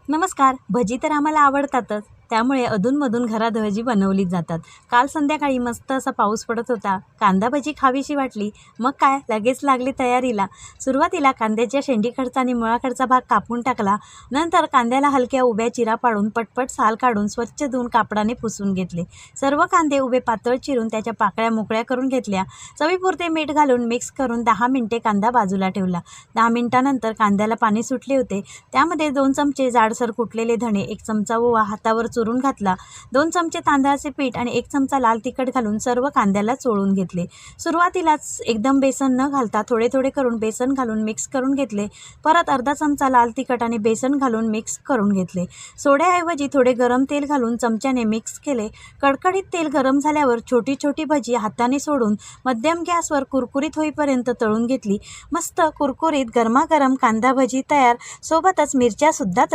नमस्कार. भजी तर आम्हाला आवडतातच. त्यामुळे अधूनमधून घरात भजी बनवलीच जातात. काल संध्याकाळी मस्त असा पाऊस पडत होता. कांदा भजी खावीशी वाटली. मग काय लगेच लागली तयारीला. सुरुवातीला कांद्याच्या शेंडीकडचा आणि मुळाकडचा भाग कापून टाकला. नंतर कांद्याला हलक्या उभ्या चिरा पाडून पटपट साल काढून स्वच्छ धुवून कापडाने पुसून घेतले. सर्व कांदे उभे पातळ चिरून त्याच्या पाकळ्या मोकळ्या करून घेतल्या. चवीपुरते मीठ घालून मिक्स करून 10 मिनिटे कांदा बाजूला ठेवला. 10 मिनिटांनंतर कांद्याला पाणी सुटले होते. त्यामध्ये 2 चमचे जाडसर कुटलेले धणे, 1 चमचा ओवा हातावर चुरून घातला. 2 चमचे तांदळाचे पीठ आणि 1 चमचा लाल तिखट घालून सर्व कांद्याला चोळून घेतले. सुरुवातीलाच एकदम बेसन न घालता थोडे थोडे करून बेसन घालून मिक्स करून घेतले. परत अर्धा चमचा लाल तिखट आणि बेसन घालून मिक्स करून घेतले. सोड्याऐवजी थोडे गरम तेल घालून चमच्याने मिक्स केले. कडकडीत तेल गरम झाल्यावर छोटी छोटी भजी हाताने सोडून मध्यम गॅसवर कुरकुरीत होईपर्यंत तळून घेतली. मस्त कुरकुरीत गरमागरम कांदा भजी तयार. सोबतच मिरच्या सुद्धा